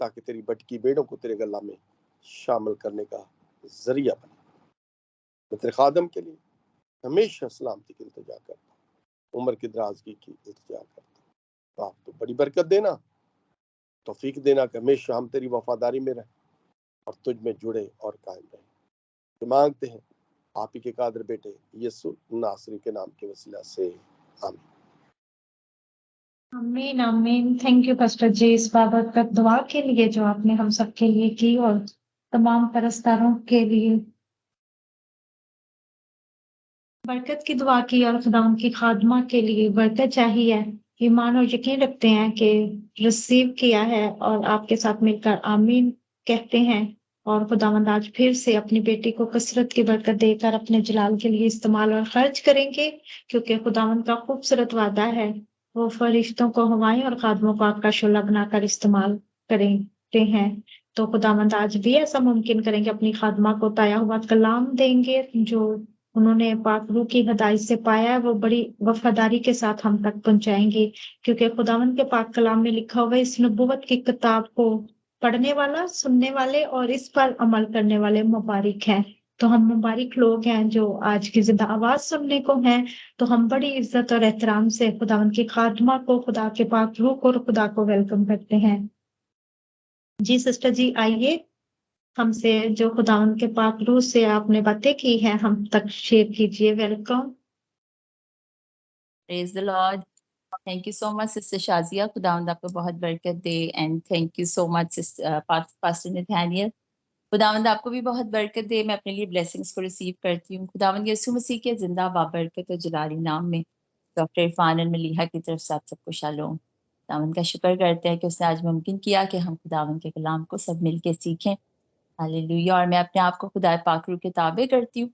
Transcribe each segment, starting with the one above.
تاکہ تیری بٹکی بیڑوں کو تیرے غلہ میں شامل کرنے کا ذریعہ بنے. میں تیرے خادم کے لیے ہمیشہ سلامتی کی التجا کرتا ہوں، عمر کی درازگی کی التجا کرتا ہوں. تو آپ تو بڑی برکت دینا، توفیق دینا کہ ہمیشہ ہم تیری وفاداری میں رہیں اور تجھ میں جڑے اور قائم رہیں. یہ مانگتے ہیں آپ ہی کے قادر بیٹے یسوع ناصری کے نام کے وسیلہ سے، آمین. آمین آمین. تھینک یو پاسٹر جی اس بابرکت دعا کے لیے جو آپ نے ہم سب کے لیے کی اور تمام پرستاروں کے لیے برکت کی دعا کی اور خدا ان کی خادمہ کے لیے برکت چاہیے. ایمان اور یقین رکھتے ہیں کہ ریسیو کیا ہے اور آپ کے ساتھ مل کر آمین کہتے ہیں. اور خداوند آج پھر سے اپنی بیٹی کو کثرت کی برکت دے کر اپنے جلال کے لیے استعمال اور خرچ کریں گے، کیونکہ خداوند کا خوبصورت وعدہ ہے وہ فرشتوں کو ہوائیں اور خادموں کو آگ کا شعلہ بنا کر استعمال کرتے ہیں. تو خداوند آج بھی ایسا ممکن کریں گے، اپنی خادمہ کو تایا ہوا کلام دیں گے جو انہوں نے پاک روح کی ہدایت سے پایا ہے، وہ بڑی وفاداری کے ساتھ ہم تک پہنچائیں گے، کیونکہ خداوند کے پاک کلام میں لکھا ہوا ہے اس نبوت کی کتاب کو پڑھنے والا، سننے والے اور اس پر عمل کرنے والے مبارک ہیں. تو ہم مبارک لوگ ہیں جو آج کی زندہ آواز سننے کو ہیں. تو ہم بڑی عزت اور احترام سے خداوند کی خادمہ کو، خدا کے پاک روح کو اور خدا کو ویلکم کرتے ہیں. جی سسٹر جی آئیے، ہم سے جو خداوند کے پاک روح سے آپ نے باتیں کی ہیں ہم تک شیئر کیجیے. Welcome. Praise the Lord. Thank you so much, Sister Shazia. خداوند آپ کو بہت برکت دے. And thank you so much, Pastor Nathaniel. خداوند آپ کو بھی بہت برکت دے. میں اپنے لیے بلیسنگز کو ریسیو کرتی ہوں. خداوند یسوع مسیح کے زندہ بابرکت اور جلالی نام میں ڈاکٹر عرفان الملیحہ کی طرف سے آپ سب کو شالوم. خداوند کا شکر کرتے ہیں کہ اس نے آج ممکن کیا کہ ہم خداوند کے کلام کو سب مل کے سیکھیں. ہاللیلویا. اور میں اپنے آپ کو خدا پاک روح کے تابع کرتی ہوں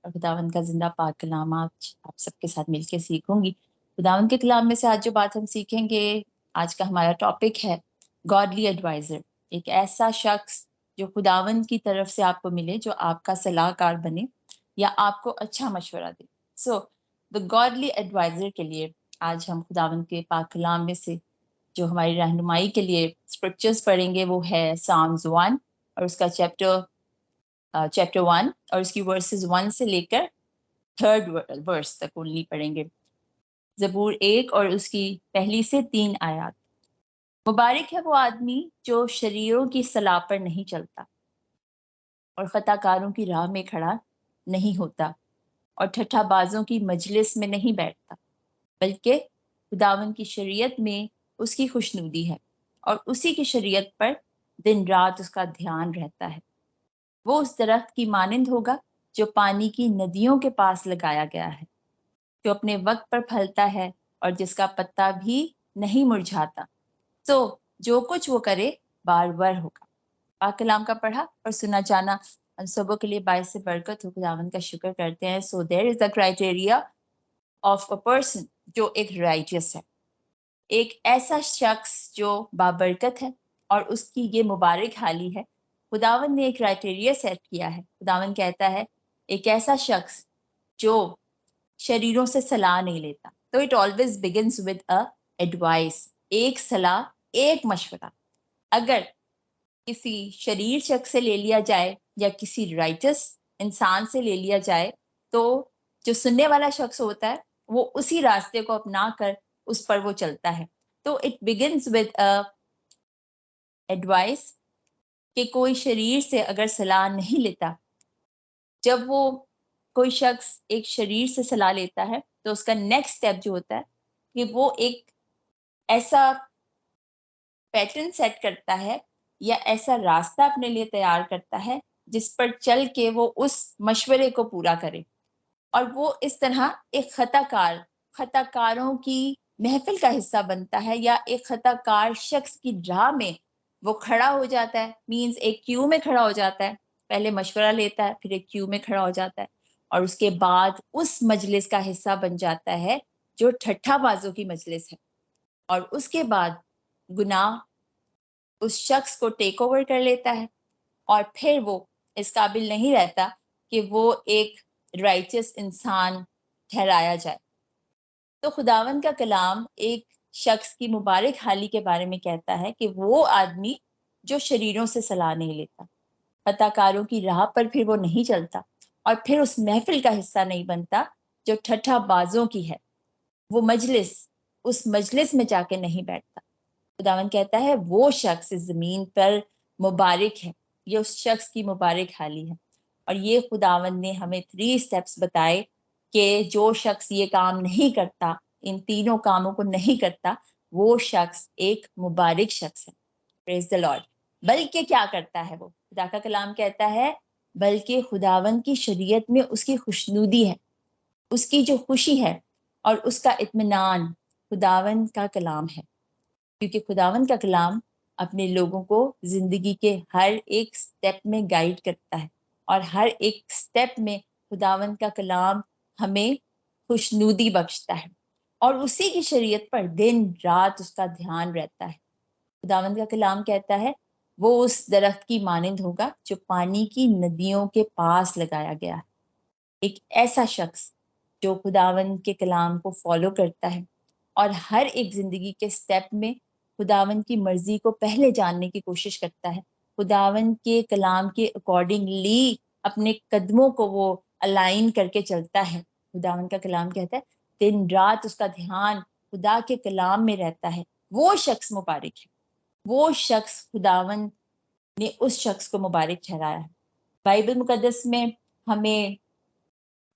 اور خداوند کا زندہ پاک کلام آج آپ سب کے ساتھ مل کے سیکھوں گی. خداوند کے کلام میں سے آج جو بات ہم سیکھیں گے، آج کا ہمارا ٹاپک ہے گاڈلی ایڈوائزر. ایک ایسا شخص جو خداوند کی طرف سے آپ کو ملے، جو آپ کا صلاح کار بنے یا آپ کو اچھا مشورہ دے. سو دا گاڈلی ایڈوائزر کے لیے آج ہم خداوند کے پاک کلام میں سے جو ہماری رہنمائی کے لیے اسکرپچرز پڑھیں گے وہ ہے سامز 1 اور اس کا چیپٹر 1 اور اس کی ورسز 1 سے لے کر 3rd ورس تک اونلی پڑھیں گے. زبور 1 اور اس کی پہلی سے 3 آیات. مبارک ہے وہ آدمی جو شریروں کی صلاح پر نہیں چلتا اور خطا کاروں کی راہ میں کھڑا نہیں ہوتا اور ٹھٹھا بازوں کی مجلس میں نہیں بیٹھتا، بلکہ خداوند کی شریعت میں اس کی خوشنودی ہے اور اسی کی شریعت پر دن رات اس کا دھیان رہتا ہے. وہ اس درخت کی مانند ہوگا جو پانی کی ندیوں کے پاس لگایا گیا ہے، جو اپنے وقت پر پھلتا ہے اور جس کا پتا بھی نہیں مرجھاتا. سو جو کچھ وہ کرے بار بار ہوگا. پاک کلام کا پڑھا اور سنا جانا ہم سبوں کے لیے باعث سے برکت ہو. خداوند کا شکر کرتے ہیں. So there is the criteria of a person جو ایک رائٹیس ہے، ایک ایسا شخص جو بابرکت ہے اور اس کی یہ مبارک حالی ہے. خداوند نے ایک کرائٹیریا سیٹ کیا ہے. خداوند کہتا ہے ایک ایسا شخص جو شریروں سے صلاح نہیں لیتا. تو it always begins with a advice, ایک صلاح، ایک مشورہ. اگر کسی شریر شخص سے لے لیا جائے یا کسی رائٹس انسان سے لے لیا جائے تو جو سننے والا شخص ہوتا ہے وہ اسی راستے کو اپنا کر اس پر وہ چلتا ہے. تو it begins with a advice کہ کوئی شریر سے اگر صلاح نہیں لیتا. جب وہ کوئی شخص ایک شریر سے صلاح لیتا ہے تو اس کا نیکسٹ اسٹیپ جو ہوتا ہے کہ وہ ایک ایسا پیٹرن سیٹ کرتا ہے یا ایسا راستہ اپنے لیے تیار کرتا ہے جس پر چل کے وہ اس مشورے کو پورا کرے. اور وہ اس طرح ایک خطا کاروں کی محفل کا حصہ بنتا ہے یا ایک خطا کار شخص کی راہ میں وہ کھڑا ہو جاتا ہے. مینز ایک کیو میں کھڑا ہو جاتا ہے. پہلے مشورہ لیتا ہے، پھر ایک کیو میں کھڑا ہو جاتا ہے اور اس کے بعد اس مجلس کا حصہ بن جاتا ہے جو ٹھٹھا بازوں کی مجلس ہے. اور اس کے بعد گناہ اس شخص کو ٹیک اوور کر لیتا ہے اور پھر وہ اس قابل نہیں رہتا کہ وہ ایک رائچس انسان ٹھہرایا جائے. تو خداوند کا کلام ایک شخص کی مبارک حالی کے بارے میں کہتا ہے کہ وہ آدمی جو شریروں سے صلاح نہیں لیتا، خطاکاروں کی راہ پر پھر وہ نہیں چلتا، اور پھر اس محفل کا حصہ نہیں بنتا جو ٹھٹھا بازوں کی ہے، وہ اس مجلس میں جا کے نہیں بیٹھتا۔ خداوند کہتا ہے وہ شخص اس زمین پر مبارک ہے، یہ اس شخص کی مبارک حالی ہے۔ اور یہ خداوند نے ہمیں 3 سٹیپس بتائے کہ جو شخص یہ کام نہیں کرتا، ان تینوں کاموں کو نہیں کرتا، وہ شخص ایک مبارک شخص ہے۔ پریز دی لارڈ۔ بلکہ کیا کرتا ہے وہ؟ خدا کا کلام کہتا ہے بلکہ خداوند کی شریعت میں اس کی خوشنودی ہے، اس کی جو خوشی ہے اور اس کا اطمینان خداوند کا کلام ہے، کیونکہ خداوند کا کلام اپنے لوگوں کو زندگی کے ہر ایک سٹیپ میں گائیڈ کرتا ہے، اور ہر ایک سٹیپ میں خداوند کا کلام ہمیں خوشنودی بخشتا ہے، اور اسی کی شریعت پر دن رات اس کا دھیان رہتا ہے۔ خداوند کا کلام کہتا ہے وہ اس درخت کی مانند ہوگا جو پانی کی ندیوں کے پاس لگایا گیا ہے۔ ایک ایسا شخص جو خداوند کے کلام کو فالو کرتا ہے اور ہر ایک زندگی کے سٹیپ میں خداوند کی مرضی کو پہلے جاننے کی کوشش کرتا ہے، خداوند کے کلام کے اکارڈنگلی اپنے قدموں کو وہ الائن کر کے چلتا ہے۔ خداوند کا کلام کہتا ہے دن رات اس کا دھیان خدا کے کلام میں رہتا ہے، وہ شخص مبارک ہے، وہ شخص خداوند نے اس شخص کو مبارک ٹھہرایا ہے۔ بائبل مقدس میں ہمیں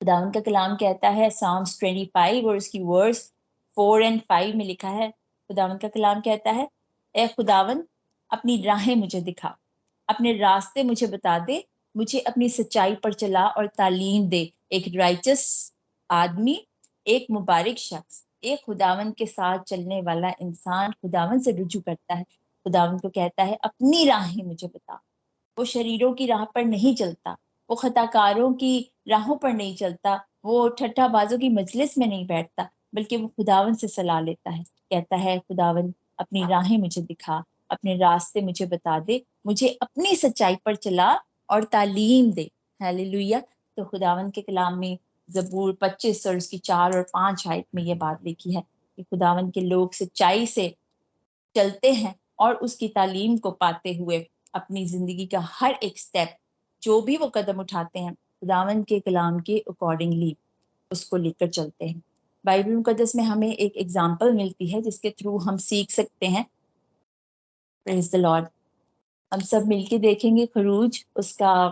خداوند کا کلام کہتا ہے سامس 25 اور اس کی ورس 4 اور 5 میں لکھا ہے، خداوند کا کلام کہتا ہے اے خداوند اپنی راہیں مجھے دکھا، اپنے راستے مجھے بتا دے، مجھے اپنی سچائی پر چلا اور تعلیم دے۔ ایک رائچس آدمی، ایک مبارک شخص، ایک خداوند کے ساتھ چلنے والا انسان خداوند سے رجوع کرتا ہے، خداوند کو کہتا ہے اپنی راہیں مجھے بتا۔ وہ شریروں کی راہ پر نہیں چلتا، وہ خطاکاروں کی راہوں پر نہیں چلتا، وہ ٹھٹھا بازوں کی مجلس میں نہیں بیٹھتا، بلکہ وہ خداوند سے صلاح لیتا ہے، کہتا ہے خداوند اپنی راہیں مجھے دکھا، اپنے راستے مجھے بتا دے، مجھے اپنی سچائی پر چلا اور تعلیم دے۔ ہیلیلویا۔ تو خداوند کے کلام میں زبور 25 اور اس کی 4 اور 5 آیت میں یہ بات لکھی ہے کہ خداوند کے لوگ سچائی سے چلتے ہیں اور اس کی تعلیم کو پاتے ہوئے اپنی زندگی کا ہر ایک سٹیپ جو بھی وہ قدم اٹھاتے ہیں خداوند کے کلام کے اکارڈنگلی اس کو لے کر چلتے ہیں۔ بائبل مقدس میں ہمیں ایک ایگزامپل ملتی ہے جس کے تھرو ہم سیکھ سکتے ہیں۔ پریز دی لارڈ۔ ہم سب مل کے دیکھیں گے خروج اس کا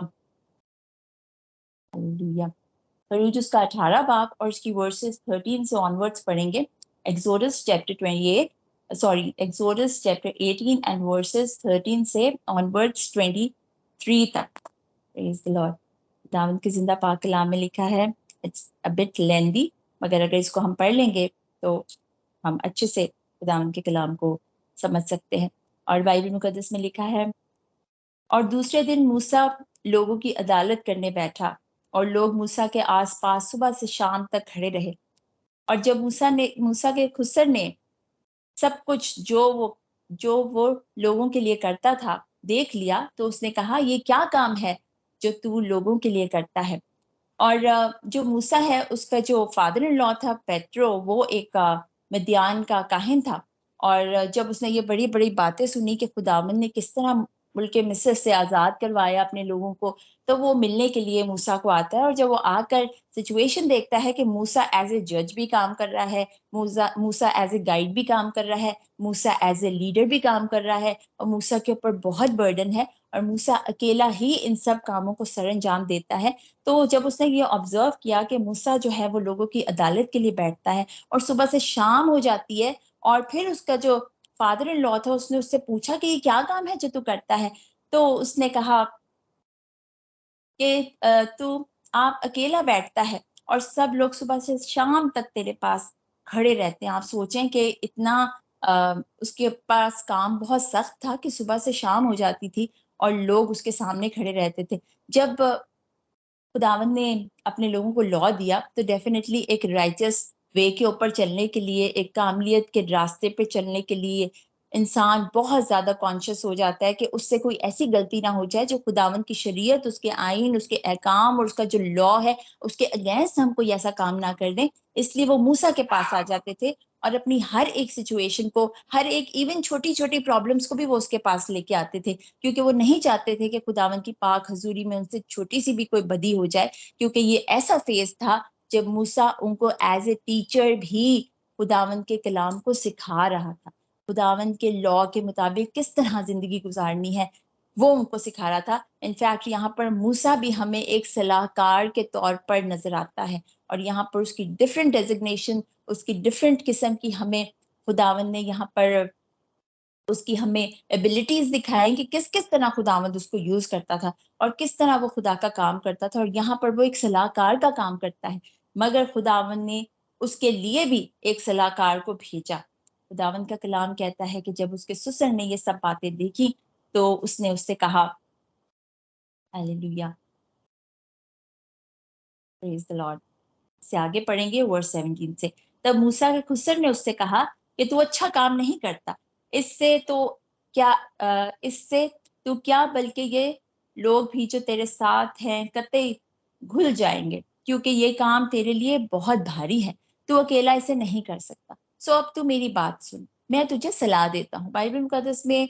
خروج اس کا 18 باب اور اس کی ورسز 13 سے آنورڈز پڑھیں گے۔ ایکسوڈس چیپٹر 18 اینڈ ورسز 13 سے آنورڈز 23 تک۔ پریز دی لارڈ۔ خداوند کے زندہ پاک کلام میں لکھا ہے، اٹس اے بٹ لیندی، مگر اگر اس کو ہم پڑھ لیں گے تو ہم اچھے سے خداوند کے کلام کو سمجھ سکتے ہیں۔ اور بائبل مقدس میں لکھا ہے اور دوسرے دن موسیٰ لوگوں کی عدالت کرنے بیٹھا، اور لوگ موسیٰ کے آس پاس صبح سے شام تک کھڑے رہے۔ اور جب موسیٰ کے خسر نے سب کچھ جو وہ لوگوں کے لیے کرتا تھا دیکھ لیا تو اس نے کہا یہ کیا کام ہے جو تو لوگوں کے لیے کرتا ہے۔ اور جو موسیٰ ہے اس کا جو فادر ان لا تھا پیٹرو، وہ ایک مدیان کا کاہن تھا، اور جب اس نے یہ بڑی بڑی باتیں سنی کہ خداوند نے کس طرح ملک مصر سے آزاد کروایا اپنے لوگوں کو، تو وہ ملنے کے لیے موسیٰ کو آتا ہے۔ اور جب وہ آ کر سچویشن دیکھتا ہے کہ موسیٰ ایز اے جج بھی کام کر رہا ہے، موسیٰ ایز اے گائیڈ بھی کام کر رہا ہے، موسیٰ ایز اے لیڈر بھی کام کر رہا ہے، اور موسیٰ کے اوپر بہت برڈن ہے، اور موسیٰ اکیلا ہی ان سب کاموں کو سر انجام دیتا ہے، تو جب اس نے یہ آبزرو کیا کہ موسیٰ جو ہے وہ لوگوں کی عدالت کے لیے بیٹھتا ہے اور صبح سے شام ہو جاتی ہے، اور پھر اس کا جو فادر ان لا تھا اس نے اس سے پوچھا کہ یہ کیا کام ہے جو تو کرتا ہے، تو اس نے کہا کہ تو آپ اکیلا بیٹھتا ہے اور سب لوگ صبح سے شام تک تیرے پاس کھڑے رہتے ہیں۔ آپ سوچیں کہ اتنا اس کے پاس کام بہت سخت تھا کہ صبح سے شام ہو جاتی تھی اور لوگ اس کے سامنے کھڑے رہتے تھے۔ جب خداوند نے اپنے لوگوں کو لا دیا تو ڈیفینیٹلی ایک رائچس وے کے اوپر چلنے کے لیے، ایک کاملیت کے راستے پہ چلنے کے لیے، انسان بہت زیادہ کانشیس ہو جاتا ہے کہ اس سے کوئی ایسی غلطی نہ ہو جائے جو خداوند کی شریعت، اس کے آئین، اس کے احکام اور اس کا جو لا ہے اس کے اگینسٹ ہم کوئی ایسا کام نہ کر دیں. اس لیے وہ موسیٰ کے پاس آ جاتے تھے اور اپنی ہر ایک سچویشن کو، ہر ایک ایون چھوٹی چھوٹی پرابلمس کو بھی وہ اس کے پاس لے کے آتے تھے، کیونکہ وہ نہیں چاہتے تھے کہ خداوند کی پاک حضوری میں ان سے چھوٹی سی بھی کوئی بدی ہو جائے، کیونکہ یہ ایسا فیز تھا جب موسیٰ ان کو ایز اے ٹیچر بھی خداوند کے کلام کو سکھا رہا تھا، خداوند کے لا کے مطابق کس طرح زندگی گزارنی ہے وہ ان کو سکھا رہا تھا. انفیکٹ یہاں پر موسیٰ بھی ہمیں ایک صلاح کار کے طور پر نظر آتا ہے، اور یہاں پر اس کی ڈفرینٹ ڈیزگنیشن، اس کی ڈفرینٹ قسم کی ہمیں خداوند نے یہاں پر اس کی ہمیں ایبلٹیز دکھائیں کہ کس کس طرح خداوند اس کو یوز کرتا تھا اور کس طرح وہ خدا کا کام کرتا تھا. اور یہاں پر وہ ایک صلاح کار کا کام کرتا ہے، مگر خداوند نے اس کے لیے بھی ایک صلاح کار کو بھیجا. خداوند کا کلام کہتا ہے کہ جب اس کے سسر نے یہ سب باتیں دیکھی تو اس نے اس سے کہا، ہاللیلویہ، پریز دی لارڈ. سے آگے پڑھیں گے ورس 17 سے. تب موسیٰ کے خسر نے اس سے کہا کہ تو اچھا کام نہیں کرتا، اس سے تو کیا بلکہ یہ لوگ بھی جو تیرے ساتھ ہیں قطعی گھل جائیں گے، کیونکہ یہ کام تیرے لیے بہت بھاری ہے، تو اکیلا اسے نہیں کر سکتا. سو اب تو میری بات سن، میں تجھے صلاح دیتا ہوں. بائبل مقدس میں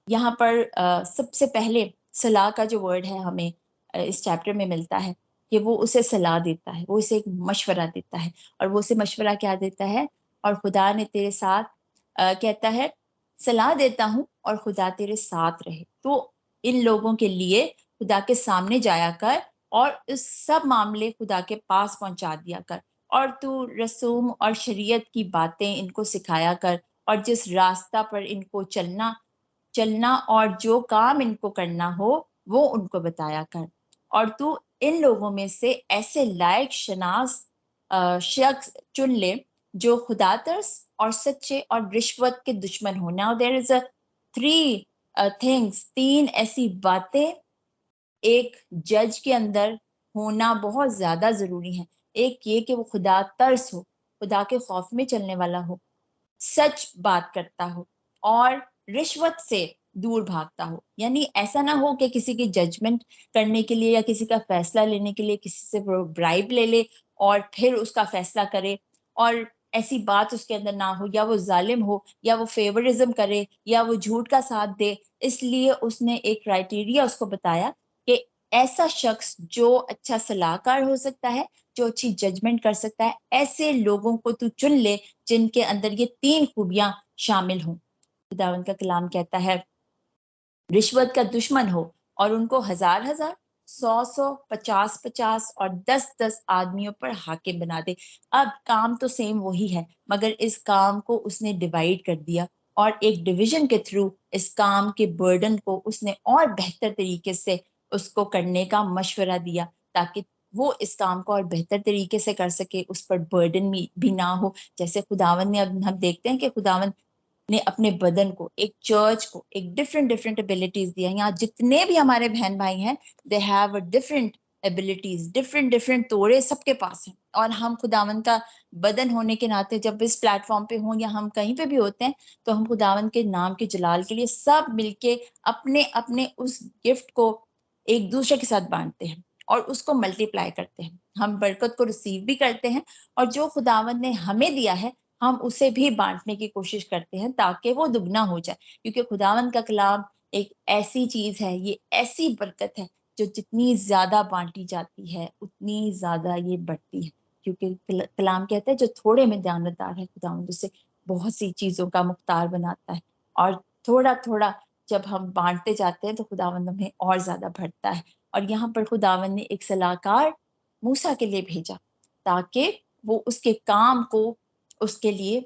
یہاں پر سب سے پہلے صلاح کا جو ورڈ ہے ہمیں اس چیپٹر میں ملتا ہے کہ وہ اسے صلاح دیتا ہے، وہ اسے ایک مشورہ دیتا ہے. اور وہ اسے مشورہ کیا دیتا ہے؟ اور خدا نے تیرے ساتھ کہتا ہے صلاح دیتا ہوں اور خدا تیرے ساتھ رہے. تو ان لوگوں کے لیے خدا کے سامنے جایا کر اور اس سب معاملے خدا کے پاس پہنچا دیا کر، اور تو رسوم اور شریعت کی باتیں ان کو سکھایا کر، اور جس راستہ پر ان کو چلنا اور جو کام ان کو کرنا ہو وہ ان کو بتایا کر. اور تو ان لوگوں میں سے ایسے لائق شناس شخص چن لے جو خدا ترس اور سچے اور رشوت کے دشمن ہو. Now there is a three things، 3 ایسی باتیں ایک جج کے اندر ہونا بہت زیادہ ضروری ہیں. ایک یہ کہ وہ خدا ترس ہو، خدا کے خوف میں چلنے والا ہو، سچ بات کرتا ہو، اور رشوت سے دور بھاگتا ہو. یعنی ایسا نہ ہو کہ کسی کی ججمنٹ کرنے کے لیے یا کسی کا فیصلہ لینے کے لیے کسی سے برائب لے لے اور پھر اس کا فیصلہ کرے، اور ایسی بات اس کے اندر نہ ہو، یا وہ ظالم ہو، یا وہ فیورزم کرے، یا وہ جھوٹ کا ساتھ دے. اس لیے اس نے ایک کرائٹیریا اس کو بتایا کہ ایسا شخص جو اچھا صلاح کار ہو سکتا ہے، جو اچھی ججمنٹ کر سکتا ہے، ایسے لوگوں کو تو چن لے جن کے اندر یہ 3 خوبیاں شامل ہوں. خداوند کا کلام کہتا ہے رشوت کا دشمن ہو اور ان کو 1000 1000 100 100 50 50 اور 10 10 آدمیوں پر حاکم بنا دے. اب کام تو سیم وہی ہے، مگر اس کام کو اس نے ڈیوائیڈ کر دیا، اور ایک ڈویژن کے تھرو اس کام کے برڈن کو اس نے اور بہتر طریقے سے اس کو کرنے کا مشورہ دیا، تاکہ وہ اس کام کو اور بہتر طریقے سے کر سکے، اس پر برڈن بھی نہ ہو. جیسے خداوند نے، اب ہم دیکھتے ہیں کہ خداوند نے اپنے بدن کو، ایک چرچ کو ایک ڈفرینٹ ایبلٹیز دیا. یہاں جتنے بھی ہمارے بہن بھائی ہیں they have a different abilities, different توڑے سب کے پاس ہیں. اور ہم خداوند کا بدن ہونے کے ناطے جب اس پلیٹ فارم پہ ہوں یا ہم کہیں پہ بھی ہوتے ہیں تو ہم خداوند کے نام کے جلال کے لیے سب مل کے اپنے اپنے اس گفٹ کو ایک دوسرے کے ساتھ بانٹتے ہیں اور اس کو ملٹی پلائی کرتے ہیں. ہم برکت کو ریسیو بھی کرتے ہیں، اور جو خداوند نے ہمیں دیا ہے ہم اسے بھی بانٹنے کی کوشش کرتے ہیں تاکہ وہ دگنا ہو جائے. کیونکہ خداوند کا کلام ایک ایسی چیز ہے، یہ ایسی برکت ہے جو جتنی زیادہ بانٹی جاتی ہے اتنی زیادہ یہ بڑھتی ہے. کیونکہ کلام کہتا ہے جو تھوڑے میں دیانتدار ہے خداوند اسے بہت سی چیزوں کا مختار بناتا ہے. اور تھوڑا تھوڑا جب ہم بانٹتے جاتے ہیں تو خداوند ہمیں اور زیادہ بڑھتا ہے. اور یہاں پر خداوند نے ایک صلاح کار موسیٰ کے لیے بھیجا تاکہ وہ اس کے کام کو اس کے لیے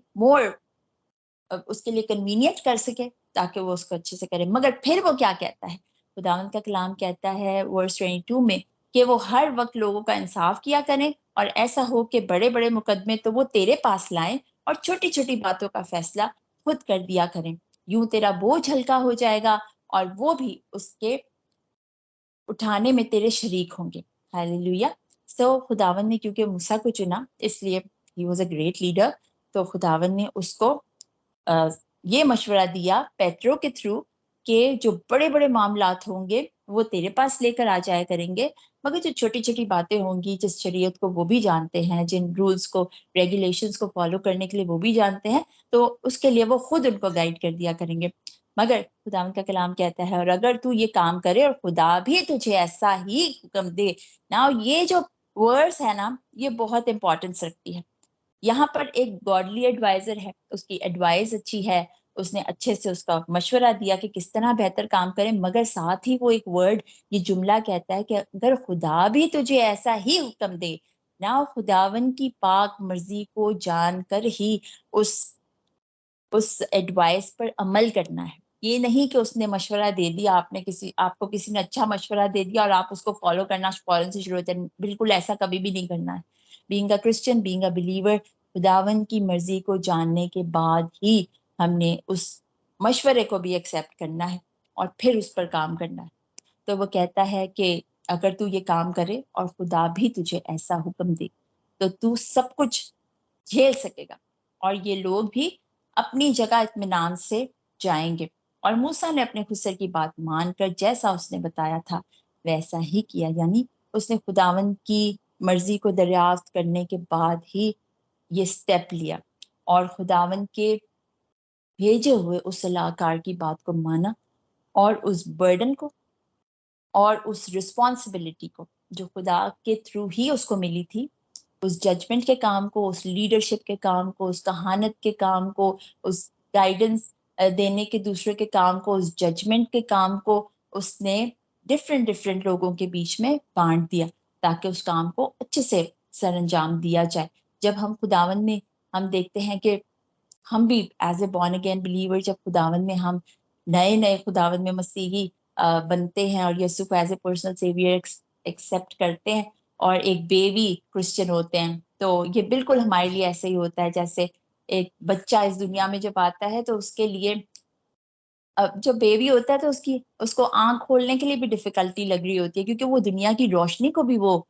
اس کے لیے کنوینئنٹ کر سکے، تاکہ وہ اس کو اچھے سے کرے. مگر پھر وہ کیا کہتا ہے؟ خداوند کا کلام کہتا ہے ورس 22 میں کہ وہ ہر وقت لوگوں کا انصاف کیا کریں، اور ایسا ہو کہ بڑے بڑے مقدمے تو وہ تیرے پاس لائیں اور چھوٹی چھوٹی باتوں کا فیصلہ خود کر دیا کریں. یوں تیرا بوجھ ہلکا ہو جائے گا اور وہ بھی اس کے اٹھانے میں تیرے شریک ہوں گے. ہاللیلویہ. سو خداوند نے کیونکہ موسیٰ کو چنا، اس لیے he was a great leader, تو خداوند نے اس کو یہ مشورہ دیا پیٹرو کے تھرو کہ جو بڑے بڑے معاملات ہوں گے وہ تیرے پاس لے کر آ جایا کریں گے، مگر جو چھوٹی چھوٹی باتیں ہوں گی جس شریعت کو وہ بھی جانتے ہیں، جن رولز کو ریگولیشنز کو فالو کرنے کے لیے وہ بھی جانتے ہیں، تو اس کے لیے وہ خود ان کو گائیڈ کر دیا کریں گے۔ مگر خداوند کا کلام کہتا ہے اور اگر تو یہ کام کرے اور خدا بھی تجھے ایسا ہی حکم دے۔ نا یہ جو ورڈز ہے نا یہ بہت امپورٹنس رکھتی ہے۔ یہاں پر ایک گاڈلی ایڈوائزر ہے، اس کی ایڈوائز اچھی ہے، اس نے اچھے سے اس کا مشورہ دیا کہ کس طرح بہتر کام کریں، مگر ساتھ ہی وہ ایک ورڈ یہ جملہ کہتا ہے کہ اگر خدا بھی تجھے ایسا ہی حکم دے نا، خداون کی پاک مرضی کو جان کر ہی اس ایڈوائس پر عمل کرنا ہے۔ یہ نہیں کہ اس نے مشورہ دے دیا، آپ کو کسی نے اچھا مشورہ دے دیا اور آپ اس کو فالو کرنا فوراً سے شروع ہوتا ہے، بالکل ایسا کبھی بھی نہیں کرنا ہے۔ Being a Christian, being a believer, خداون کی مرضی کو جاننے کے بعد ہی ہم نے اس مشورے کو بھی ایکسیپٹ کرنا ہے اور پھر اس پر کام کرنا ہے۔ تو وہ کہتا ہے کہ اگر تو یہ کام کرے اور خدا بھی تجھے ایسا حکم دے تو تو سب کچھ جھیل سکے گا، اور یہ لوگ بھی اپنی جگہ اطمینان سے جائیں گے۔ اور موسیٰ نے اپنے خسر کی بات مان کر جیسا اس نے بتایا تھا ویسا ہی کیا، یعنی اس نے خداوند کی مرضی کو دریافت کرنے کے بعد ہی یہ سٹیپ لیا اور خداوند کے بھیجے ہوئے اس صلاح کار کی بات کو مانا، اور اس برڈن کو اور اس رسپانسبلٹی کو جو خدا کے تھرو ہی اس کو ملی تھی، اس ججمنٹ کے کام کو، اس لیڈرشپ کے کام کو، اس کہانت کے کام کو، اس گائیڈنس دینے کے دوسرے کے کام کو، اس ججمنٹ کے کام کو اس نے ڈفرینٹ لوگوں کے بیچ میں بانٹ دیا تاکہ اس کام کو اچھے سے سر انجام دیا جائے۔ جب ہم خداوند میں ہم دیکھتے ہیں کہ ہم بھی as a born again believer, جب خداوند میں ہم نئے خداوند میں مسیحی بنتے ہیں اور یسوع کو as a personal severe accept کرتے ہیں اور ایک بیوی کرسچن ہوتے ہیں، تو یہ بالکل ہمارے لیے ایسے ہی ہوتا ہے جیسے ایک بچہ اس دنیا میں جب آتا ہے تو اس کے لیے جو بیوی ہوتا ہے تو اس کو آنکھ کھولنے کے لیے بھی ڈیفیکلٹی لگ رہی ہوتی ہے، کیونکہ وہ دنیا کی روشنی کو بھی وہ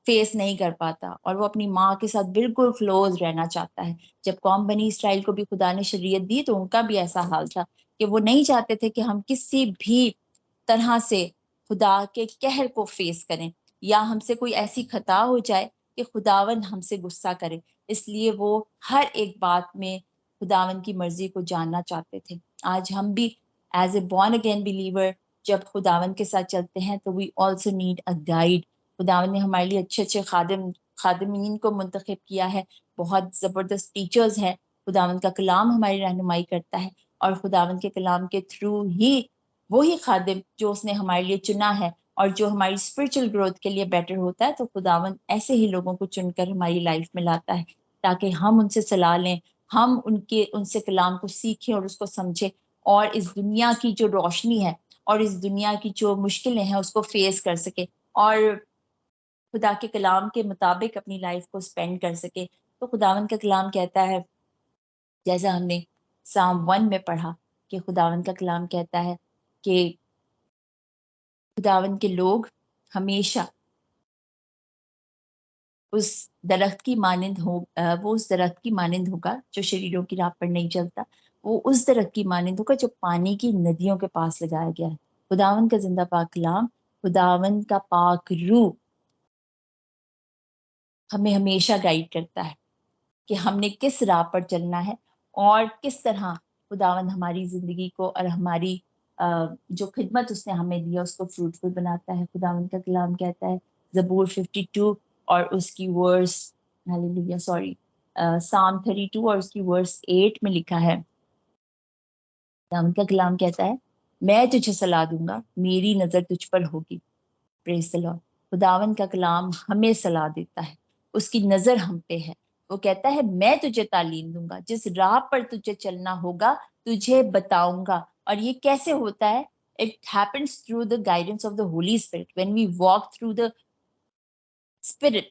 فیس نہیں کر پاتا اور وہ اپنی ماں کے ساتھ بالکل کلوز رہنا چاہتا ہے۔ جب قوم بنی اسرائیل کو بھی خدا نے شریعت دی تو ان کا بھی ایسا حال تھا کہ وہ نہیں چاہتے تھے کہ ہم کسی بھی طرح سے خدا کے قہر کو فیس کریں یا ہم سے کوئی ایسی خطا ہو جائے کہ خداون ہم سے غصہ کرے، اس لیے وہ ہر ایک بات میں خداون کی مرضی کو جاننا چاہتے تھے۔ آج ہم بھی as a born again believer جب خداون کے ساتھ چلتے ہیں تو we also need a guide. خداون نے ہمارے لیے اچھے خادمین کو منتخب کیا ہے، بہت زبردست ٹیچرز ہیں، خداون کا کلام ہماری رہنمائی کرتا ہے، اور خداون کے کلام کے تھرو ہی وہی خادم جو اس نے ہمارے لیے چنا ہے اور جو ہماری اسپرچل گروتھ کے لیے بیٹر ہوتا ہے، تو خداون ایسے ہی لوگوں کو چن کر ہماری لائف میں لاتا ہے تاکہ ہم ان سے صلاح لیں، ہم ان سے کلام کو سیکھیں اور اس کو سمجھیں، اور اس دنیا کی جو روشنی ہے اور اس دنیا کی جو مشکلیں ہیں اس کو فیس کر سکے اور خدا کے کلام کے مطابق اپنی لائف کو سپینڈ کر سکے۔ تو خداون کا کلام کہتا ہے، جیسا ہم نے سام 1 میں پڑھا، کہ خداون کا کلام کہتا ہے کہ خداون کے لوگ ہمیشہ اس درخت کی مانند وہ اس درخت کی مانند ہوگا جو شریروں کی راہ پر نہیں چلتا، وہ اس درخت کی مانند ہوگا جو پانی کی ندیوں کے پاس لگایا گیا ہے۔ خداون کا زندہ پاک کلام، خداون کا پاک روح ہمیں ہمیشہ گائیڈ کرتا ہے کہ ہم نے کس راہ پر چلنا ہے اور کس طرح خداون ہماری زندگی کو اور ہماری جو خدمت اس نے ہمیں دیا اس کو فروٹفل بناتا ہے۔ خداون کا کلام کہتا ہے زبور 52 اور اس کی ورس سام 32 اور اس کی ورس 8 میں لکھا ہے، خداون کا کلام کہتا ہے میں تجھے صلاح دوں گا، میری نظر تجھ پر ہوگی۔ پریز دی لارڈ۔ خداون کا کلام ہمیں صلاح دیتا ہے، اس کی نظر ہم پہ ہے، وہ کہتا ہے میں تجھے تعلیم دوں گا، جس راہ پر تجھے چلنا ہوگا تجھے بتاؤں گا۔ اور یہ کیسے ہوتا ہے؟ It happens through the guidance of the Holy Spirit. When we walk through the Spirit,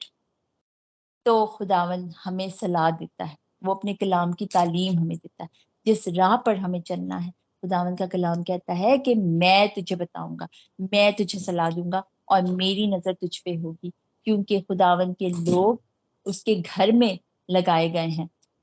تو خداون ہمیں صلاح دیتا ہے، وہ اپنے کلام کی تعلیم ہمیں دیتا ہے، جس راہ پر ہمیں چلنا ہے۔ خداون کا کلام کہتا ہے کہ میں تجھے بتاؤں گا، میں تجھے صلاح دوں گا اور میری نظر تجھ پہ ہوگی، کیونکہ خداون کے لوگ اس کے گھر میں لگائے گئے ہیں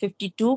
52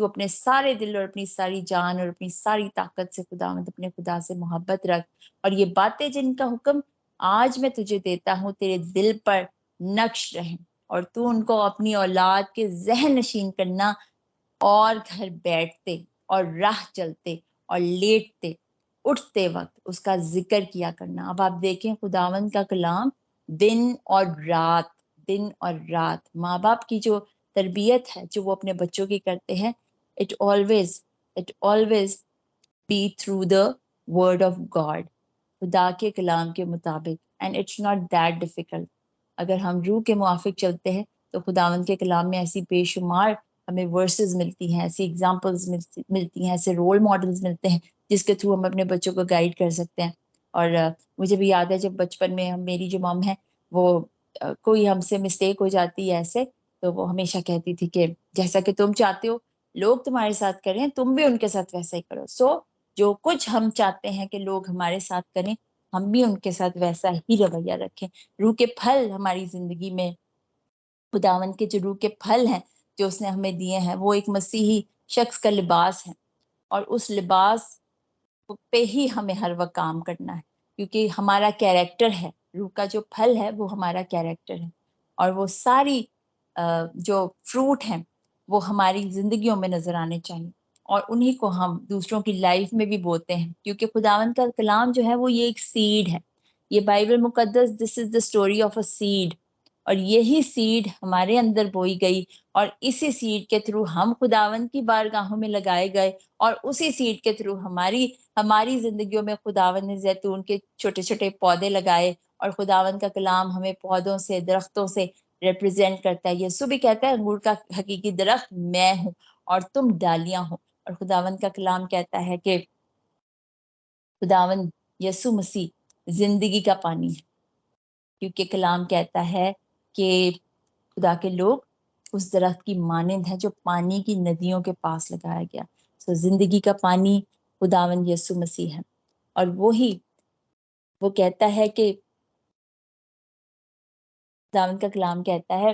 تو اپنے سارے دل اور اپنی ساری جان اور اپنی ساری طاقت سے خداوند اپنے خدا سے محبت رکھ، اور یہ باتیں جن کا حکم آج میں تجھے دیتا ہوں تیرے دل پر نقش رہیں، اور تو ان کو اپنی اولاد کے ذہن نشین کرنا، اور گھر بیٹھتے اور راہ چلتے اور لیٹتے اٹھتے وقت اس کا ذکر کیا کرنا۔ اب آپ دیکھیں خداوند کا کلام دن اور رات ماں باپ کی جو تربیت ہے جو وہ اپنے بچوں کی کرتے ہیں، it always be through the word of God, خدا کے کلام کے مطابق، and it's not that difficult. اگر ہم روح کے موافق چلتے ہیں تو خداوند کے کلام میں ایسی بے شمار ہمیں ورسز ملتی ہیں، ایسی ایگزامپلز ملتی ہیں، ایسے رول ماڈلز ملتے ہیں جس کے تھرو ہم اپنے بچوں کو گائیڈ کر سکتے ہیں۔ اور مجھے بھی یاد ہے جب بچپن میں میری جو مام ہے وہ کوئی ہم سے مسٹیک ہو جاتی ہے ایسے، تو وہ ہمیشہ کہتی تھی کہ جیسا کہ تم چاہتے ہو لوگ تمہارے ساتھ کریں تم بھی ان کے ساتھ ویسا ہی کرو۔ سو جو کچھ ہم چاہتے ہیں کہ لوگ ہمارے ساتھ کریں ہم بھی ان کے ساتھ ویسا ہی رویہ رکھیں۔ روح کے پھل ہماری زندگی میں، خداوند کے جو روح کے پھل ہیں جو اس نے ہمیں دیے ہیں، وہ ایک مسیحی شخص کا لباس ہے، اور اس لباس پہ ہی ہمیں ہر وقت کام کرنا ہے، کیونکہ ہمارا کیریکٹر ہے، روح کا جو پھل ہے وہ ہمارا کیریکٹر ہے، اور وہ ساری جو فروٹ ہیں وہ ہماری زندگیوں میں نظر آنے چاہیے، اور انہی کو ہم دوسروں کی لائف میں بھی بوتے ہیں، کیونکہ خداوند کا کلام جو ہے وہ یہ ایک سیڈ ہے، یہ بائبل مقدس this is the story of a seed, اور یہی سیڈ ہمارے اندر بوئی گئی، اور اسی سیڈ کے تھرو ہم خداوند کی بارگاہوں میں لگائے گئے، اور اسی سیڈ کے تھرو ہماری زندگیوں میں خداوند نے زیتون کے چھوٹے چھوٹے پودے لگائے، اور خداوند کا کلام ہمیں پودوں سے درختوں سے ریپرزینٹ کرتا ہے۔ یسوع بھی کہتا ہے انگور کا حقیقی درخت میں ہوں اور تم ڈالیاں ہو، اور خداوند کا کلام کہتا ہے کہ خداوند یسوع مسیح زندگی کا پانی ہے، کیونکہ کلام کہتا ہے کہ خدا کے لوگ اس درخت کی مانند ہے جو پانی کی ندیوں کے پاس لگایا گیا۔ سو زندگی کا پانی خداوند یسوع مسیح ہے، اور وہ کہتا ہے کہ خداوند کا کلام کہتا ہے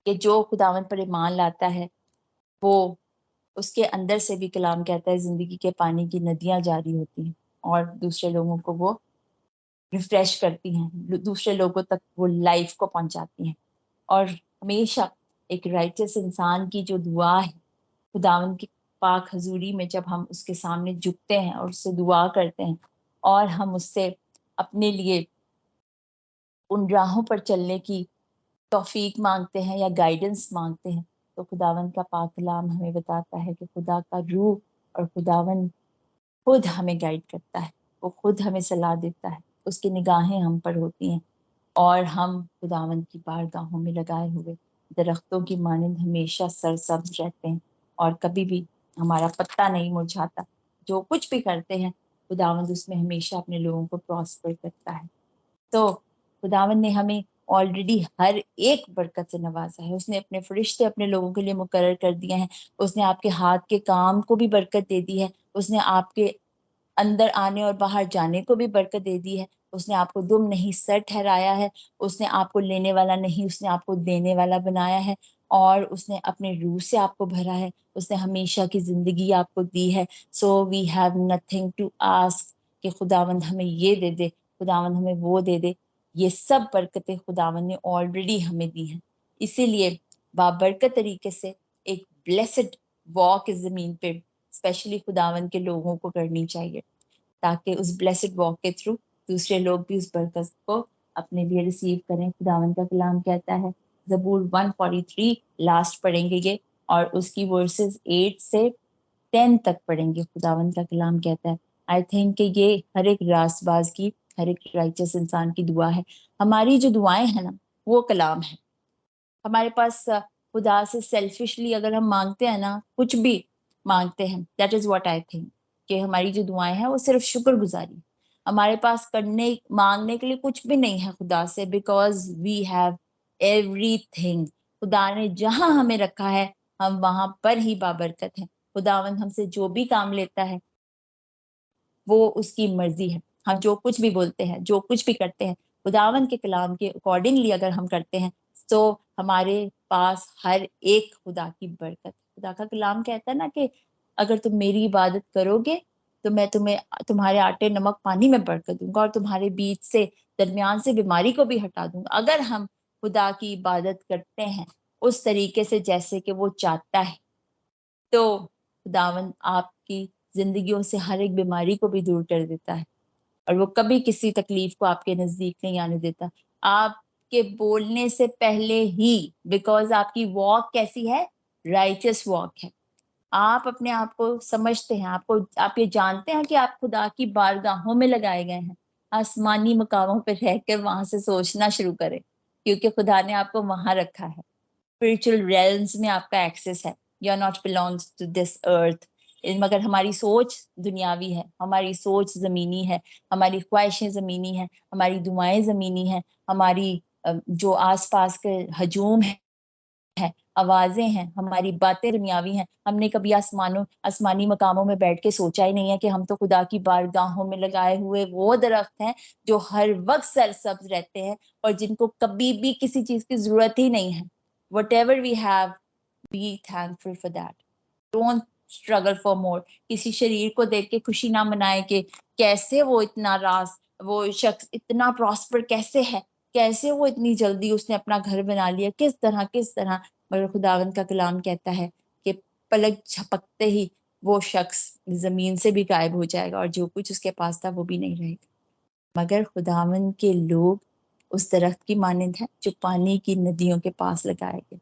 کہ جو خداوند پر ایمان لاتا ہے وہ اس کے اندر سے بھی کلام کہتا ہے زندگی کے پانی کی ندیاں جاری ہوتی ہیں، اور دوسرے لوگوں کو وہ ریفریش کرتی ہیں، دوسرے لوگوں تک وہ لائف کو پہنچاتی ہیں۔ اور ہمیشہ ایک رائچس انسان کی جو دعا ہے خداوند کی پاک حضوری میں، جب ہم اس کے سامنے جھکتے ہیں اور اس سے دعا کرتے ہیں اور ہم اس سے اپنے لیے ان راہوں پر چلنے کی توفیق مانگتے ہیں یا گائیڈنس مانگتے ہیں، تو خداوند کا پاک کلام ہمیں بتاتا ہے کہ خدا کا روح اور خداوند خود ہمیں گائیڈ کرتا ہے، وہ خود ہمیں صلاح دیتا ہے، اس کی نگاہیں ہم پر ہوتی ہیں، اور ہم خداوند کی بارگاہوں میں لگائے ہوئے درختوں کی مانند ہمیشہ سرسبز رہتے ہیں، اور کبھی بھی ہمارا پتا نہیں مرجھاتا۔ جو کچھ بھی کرتے ہیں خداوند اس میں ہمیشہ اپنے لوگوں کو پراسپر کرتا ہے۔ تو خداوند نے ہمیں آلریڈی ہر ایک برکت سے نوازا ہے، اس نے اپنے فرشتے اپنے لوگوں کے لیے مقرر کر دیے ہیں، اس نے آپ کے ہاتھ کے کام کو بھی برکت دے دی ہے، اس نے آپ کے اندر آنے اور باہر جانے کو بھی برکت دے دی ہے، اس نے آپ کو دم نہیں سر ٹھہرایا ہے، اس نے آپ کو لینے والا نہیں، اس نے آپ کو دینے والا بنایا ہے، اور اس نے اپنے روح سے آپ کو بھرا ہے، اس نے ہمیشہ کی زندگی آپ کو دی ہے۔ So we have nothing to ask کہ خداوند ہمیں یہ دے دے، خداوند ہمیں وہ دے دے، یہ سب برکتیں خداوند نے آلریڈی ہمیں دی ہیں۔ اسی لیے بابرکت طریقے سے ایک بلیسڈ واک اس زمین پہ اسپیشلی خداوند کے لوگوں کو کرنی چاہیے، تاکہ اس بلیسڈ واک کے تھرو دوسرے لوگ بھی اس برکت کو اپنے لیے ریسیو کریں۔ خداوند کا کلام کہتا ہے، زبور 143 لاسٹ پڑھیں گے یہ، اور اس کی ورسز 8 سے 10 تک پڑھیں گے۔ خداوند کا کلام کہتا ہے، آئی تھنک کہ یہ ہر ایک راست باز کی، ہر ایک رائچس انسان کی دعا ہے۔ ہماری جو دعائیں ہیں نا وہ کلام ہے۔ ہمارے پاس خدا سے سیلفشلی اگر ہم مانگتے ہیں نا، کچھ بھی مانگتے ہیں، that is what I think کہ ہماری جو دعائیں ہیں وہ صرف شکر گزاری، ہمارے پاس مانگنے کے لیے کچھ بھی نہیں ہے خدا سے، because we have everything. خدا نے جہاں ہمیں رکھا ہے ہم وہاں پر ہی بابرکت ہیں۔ خداوند ہم سے جو بھی کام لیتا ہے وہ اس کی مرضی ہے، ہم جو کچھ بھی بولتے ہیں جو کچھ بھی کرتے ہیں خداوند کے کلام کے اکارڈنگلی اگر ہم کرتے ہیں تو ہمارے پاس ہر ایک خدا کی برکت ہے۔ خدا کا کلام کہتا ہے نا کہ اگر تم میری عبادت کرو گے تو میں تمہیں تمہارے آٹے نمک پانی میں برکت دوں گا اور تمہارے بیچ سے درمیان سے بیماری کو بھی ہٹا دوں گا. اگر ہم خدا کی عبادت کرتے ہیں اس طریقے سے جیسے کہ وہ چاہتا ہے تو خداوند آپ کی زندگیوں سے ہر ایک بیماری کو بھی دور کر دیتا ہے اور وہ کبھی کسی تکلیف کو آپ کے نزدیک نہیں آنے دیتا. آپ کے بولنے سے پہلے ہی بیکاز آپ کی واک کیسی ہے؟ رائچس واک ہے. آپ اپنے آپ کو سمجھتے ہیں, آپ یہ جانتے ہیں کہ آپ خدا کی بارگاہوں میں لگائے گئے ہیں. آسمانی مقاموں پہ رہ کر وہاں سے سوچنا شروع کریں کیونکہ خدا نے آپ کو وہاں رکھا ہے. اسپرچل ریلمز میں آپ کا ایکسس ہے. You are not belongs to this earth. مگر ہماری سوچ دنیاوی ہے, ہماری سوچ زمینی ہے, ہماری خواہشیں زمینی ہیں, ہماری دعائیں زمینی ہیں, ہماری جو آس پاس کے ہجوم ہے, آوازیں ہیں, ہماری باتیں دنیاوی ہیں. ہم نے کبھی آسمانی مقاموں میں بیٹھ کے سوچا ہی نہیں ہے کہ ہم تو خدا کی بارگاہوں میں لگائے ہوئے وہ درخت ہیں جو ہر وقت سرسبز رہتے ہیں اور جن کو کبھی بھی کسی چیز کی ضرورت ہی نہیں ہے. Whatever we have, be thankful for that. Don't struggle for more. کسی شریر کو دیکھ کے خوشی نہ منائے کہ کیسے وہ اتنا وہ شخص اتنا پراسپر کیسے ہے, کیسے وہ اتنی جلدی اس نے اپنا گھر بنا لیا, کس طرح. مگر خداوند کا کلام کہتا ہے کہ پلک جھپکتے ہی وہ شخص زمین سے بھی غائب ہو جائے گا اور جو کچھ اس کے پاس تھا وہ بھی نہیں رہے گا. مگر خداوند کے لوگ اس درخت کی مانند ہے جو پانی کی ندیوں کے پاس لگائے گئے.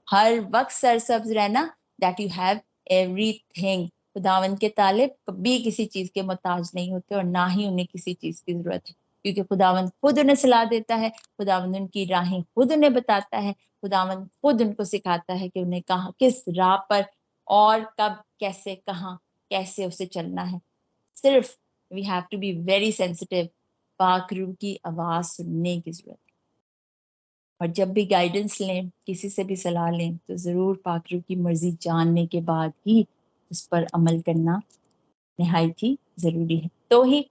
ہر وقت سرسبز رہنا, that you have everything. خداوند کے طالب کبھی کسی چیز کے محتاج نہیں ہوتے اور نہ ہی انہیں کسی چیز کی ضرورت ہے کیونکہ خداوند خود انہیں صلاح دیتا ہے, خداوند ان کی راہیں خود انہیں بتاتا ہے, خداوند خود ان کو سکھاتا ہے کہ انہیں کہاں کس راہ پر اور کب کیسے کہاں کیسے اسے چلنا ہے. صرف we have to be very sensitive. پاک روح کی آواز سننے کی ضرورت ہے اور جب بھی گائیڈنس لیں, کسی سے بھی صلاح لیں تو ضرور پاک روح کی مرضی جاننے کے بعد ہی اس پر عمل کرنا نہایت ہی ضروری ہے. تو ہی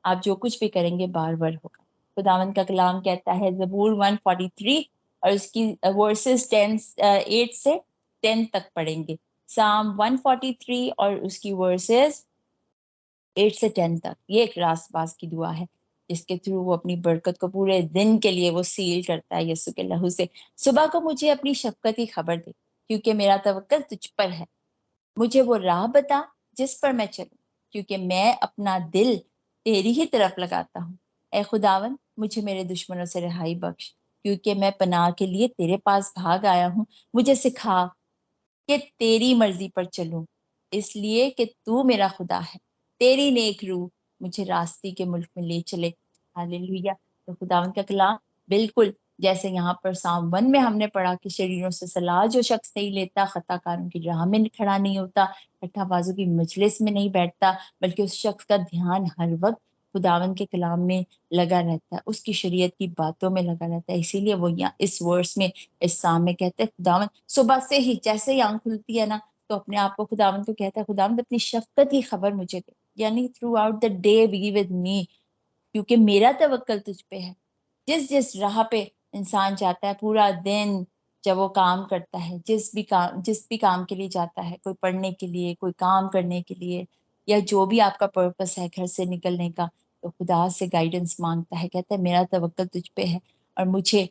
آپ جو کچھ بھی کریں گے بار بار ہوگا. خداوند کا کلام کہتا ہے زبور 143 اور اس کی ورسز 8 سے 10 تک پڑھیں گے. سام 143 اور اس کی ورسز 8 سے 10 تک. یہ ایک راست باز کی دعا ہے جس کے تھرو وہ اپنی برکت کو پورے دن کے لیے وہ سیل کرتا ہے یسوع کے لہو سے. صبح کو مجھے اپنی شفقت کی خبر دے کیونکہ میرا توکل تجھ پر ہے. مجھے وہ راہ بتا جس پر میں چلوں کیونکہ میں اپنا دل تیری ہی طرف لگاتا ہوں. اے خداوند مجھے میرے دشمنوں سے رہائی بخش کیونکہ میں پناہ کے لیے تیرے پاس بھاگ آیا ہوں. مجھے سکھا کہ تیری مرضی پر چلوں اس لیے کہ تو میرا خدا ہے. تیری نیک روح مجھے راستی کے ملک میں لے چلے. ہاللیلویا. تو خداوند کا کلام بالکل جیسے یہاں پر سام 1 میں ہم نے پڑھا کہ شریروں سے صلاح جو شخص نہیں لیتا, خطا کاروں کی راہ میں کھڑا نہیں ہوتا, کٹھا بازوں کی مجلس میں نہیں بیٹھتا, بلکہ اس شخص کا دھیان ہر وقت خداوند کے کلام میں لگا رہتا ہے, اس کی شریعت کی باتوں میں لگا رہتا ہے. اسی لیے وہ یہاں اس ورس میں اس سام میں کہتے ہیں خداوند صبح سے ہی جیسے ہی آنکھ کھلتی ہے نا تو اپنے آپ کو خداوند کو کہتا ہے خداوند اپنی شفقت کی خبر مجھے دے, یعنی throughout the day be with me کیونکہ میرا توکل تجھ پہ ہے. جس راہ پہ انسان جاتا ہے پورا دن جب وہ کام کرتا ہے, جس بھی کام کے لیے جاتا ہے, کوئی پڑھنے کے لیے, کوئی کام کرنے کے لیے, یا جو بھی آپ کا پرپس ہے گھر سے نکلنے کا, تو خدا سے گائیڈنس مانگتا ہے, کہتا ہے میرا توکل تجھ پہ ہے اور مجھے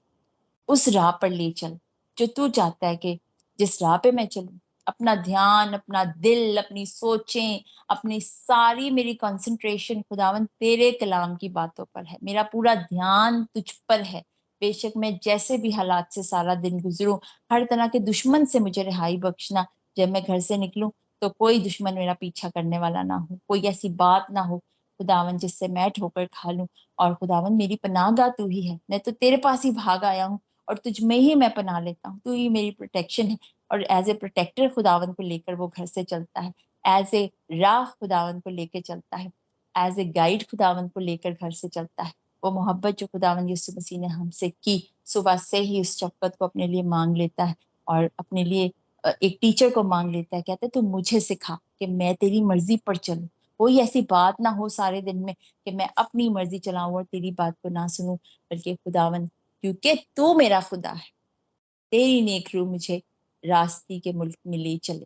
اس راہ پر لے چل جو تو چاہتا ہے کہ جس راہ پہ میں چلوں. اپنا دھیان, اپنا دل, اپنی سوچیں, اپنی ساری میری کنسنٹریشن خداوند تیرے کلام کی باتوں پر ہے. میرا پورا دھیان تجھ پر ہے. بے شک میں جیسے بھی حالات سے سارا دن گزروں, ہر طرح کے دشمن سے مجھے رہائی بخشنا. جب میں گھر سے نکلوں تو کوئی دشمن میرا پیچھا کرنے والا نہ ہو, کوئی ایسی بات نہ ہو خداوند جس سے میں ٹھوکر کھا لوں. اور خداوند میری پناہ گاہ تو ہی ہے, میں تو تیرے پاس ہی بھاگ آیا ہوں اور تجھ میں ہی میں پناہ لیتا ہوں. تو ہی میری پروٹیکشن ہے. اور ایز اے پروٹیکٹر خداوند کو لے کر وہ گھر سے چلتا ہے, ایز اے راہ خداوند کو لے کے چلتا ہے, ایز اے گائیڈ خداوند کو لے کر گھر سے چلتا ہے. وہ محبت جو خداوند یسوع مسیح نے ہم سے کی, صبح سے ہی اس شفقت کو اپنے لیے مانگ لیتا ہے اور اپنے لیے ایک ٹیچر کو مانگ لیتا ہے. کہتا ہے تو مجھے سکھا کہ میں تیری مرضی پر چلوں. کوئی ایسی بات نہ ہو سارے دن میں کہ میں اپنی مرضی چلاؤں اور تیری بات کو نہ سنوں, بلکہ خداوند کیونکہ تو میرا خدا ہے, تیری نیک روح مجھے راستی کے ملک میں لے چلے.